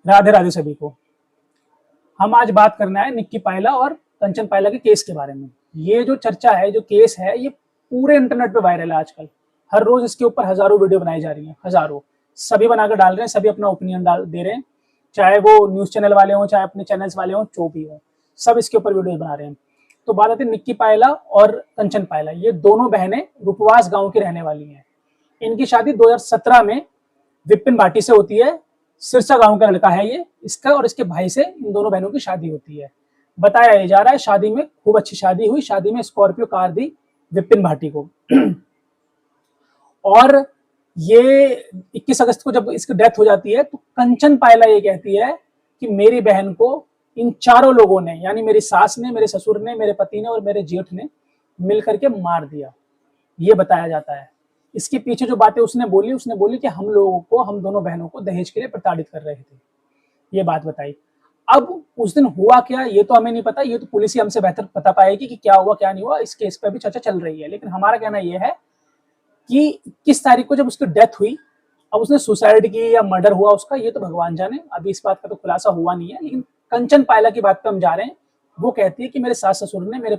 राधे राधे सभी को। हम आज बात करना है निक्की पायला और कंचन पायला के केस के बारे में। ये जो चर्चा है, जो केस है, ये पूरे इंटरनेट पे वायरल है आजकल। हर रोज इसके ऊपर हजारों वीडियो बनाई जा रही हैं, हजारों। सभी बनाकर डाल रहे हैं, सभी अपना ओपिनियन डाल दे रहे हैं, चाहे वो न्यूज चैनल वाले हों, चाहे अपने चैनल्स वाले हों, जो भी हो, सब इसके ऊपर वीडियो बना रहे हैं। तो बात आती है निक्की पायला और कंचन पायला। ये दोनों बहनें रूपवास गांव की रहने वाली हैं। इनकी शादी 2017 में विपिन भाटी से होती है। सिरसा गांव का लड़का है ये, इसका और इसके भाई से इन दोनों बहनों की शादी होती है। बताया जा रहा है शादी में खूब अच्छी शादी हुई। शादी में स्कॉर्पियो कार दी विपिन भाटी को। और ये 21 अगस्त को जब इसकी डेथ हो जाती है तो कंचन पायला ये कहती है कि मेरी बहन को इन चारों लोगों ने, यानी मेरी सास ने, मेरे ससुर ने, मेरे पति ने और मेरे जेठ ने मिलकर के मार दिया। ये बताया जाता है। इसके पीछे जो बातें उसने बोली कि हम लोगों को, हम दोनों बहनों को दहेज के लिए प्रताड़ित कर रहे थे। ये बात बताई। अब उस दिन हुआ क्या ये तो हमें नहीं पता, ये तो पुलिस ही हमसे बेहतर बता पाएगी कि क्या हुआ क्या नहीं हुआ। इस केस पे भी चर्चा चल रही है, लेकिन हमारा कहना यह है कि किस तारीख को जब उसकी डेथ हुई, अब उसने सुसाइड की या मर्डर हुआ उसका, ये तो भगवान जाने। अभी इस बात का तो खुलासा हुआ नहीं है। लेकिन कंचन पायला की बात पे हम जा रहे हैं। वो कहती है कि मेरे सास ससुर ने, मेरे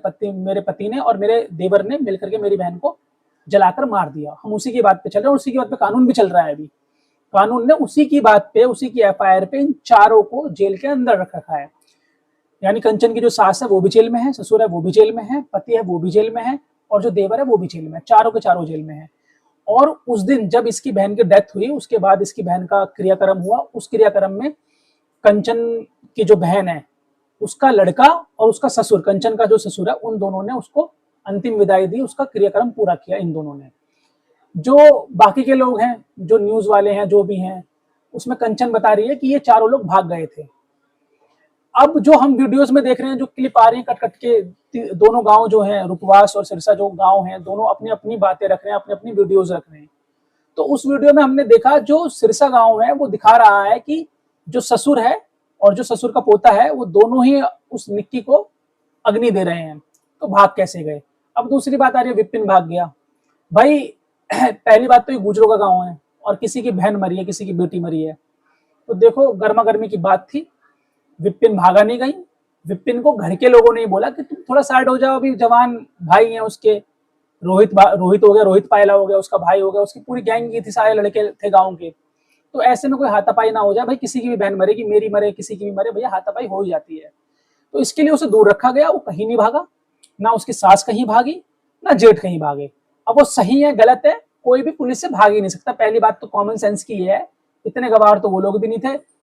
पति ने और मेरे देवर ने मिलकर के मेरी बहन को जलाकर मार दिया। हम उसी की बात पे चल रहे हैं, उसी की बात पे कानून भी चल रहा है। अभी कानून ने उसी की बात पे, उसी की एफआईआर पे इन चारों को जेल के अंदर रख रखा है। यानी कंचन की जो सास है वो भी जेल में है, ससुर है वो भी जेल में है, पति है वो भी जेल में है, और जो देवर है वो भी जेल में है। चारों के चारों जेल में है। और उस दिन जब इसकी बहन की डेथ हुई, उसके बाद इसकी बहन का क्रियाक्रम हुआ। उस क्रियाक्रम में कंचन की जो बहन है, उसका लड़का और उसका ससुर, कंचन का जो ससुर है, उन दोनों ने उसको अंतिम विदाई दी। उसका क्रियाक्रम पूरा किया इन दोनों ने। जो बाकी के लोग हैं, जो न्यूज वाले हैं, जो भी हैं, उसमें कंचन बता रही है कि ये चारों लोग भाग गए थे। अब जो हम वीडियोस में देख रहे हैं, जो क्लिप आ रही है कट कट के, दोनों गांव जो हैं, रूपवास और सिरसा जो गांव हैं, दोनों अपनी अपनी बातें रख रहे हैं, अपनी अपनी वीडियोस रख रहे हैं। तो उस वीडियो में हमने देखा, जो सिरसा गांव है वो दिखा रहा है कि जो ससुर है और जो ससुर का पोता है, वो दोनों ही उस निक्की को अग्नि दे रहे हैं। तो भाग कैसे गए? अब दूसरी बात आ रही है, विपिन भाग गया। भाई पहली बात तो ये गुजरों का गांव है और किसी की बहन मरी है, किसी की बेटी मरी है। तो देखो, गर्मा गर्मी की बात थी, विपिन भागा नहीं गई। विपिन को घर के लोगों ने बोला कि तुम थोड़ा साइड हो जाओ, अभी जवान भाई हैं उसके। रोहित हो गया, रोहित पायला हो गया, उसका भाई हो गया, उसकी पूरी गैंग की थी, सारे लड़के थे गाँव के। तो ऐसे में कोई हाथापाई ना हो जाए। भाई किसी की भी बहन मरेगी, मेरी मरे, किसी की भी मरे, भैया हाथापाई हो ही जाती है। तो इसके लिए उसे दूर रखा गया। वो कहीं नहीं भागा, ना उसकी सास कहीं भागी, ना जेठ कहीं भागे। अब वो सही है गलत है, कोई भी पुलिस से भाग ही नहीं सकता। पहली बात तो कॉमन सेंस की है। इतने गवार तो वो लोग भी नहीं थे।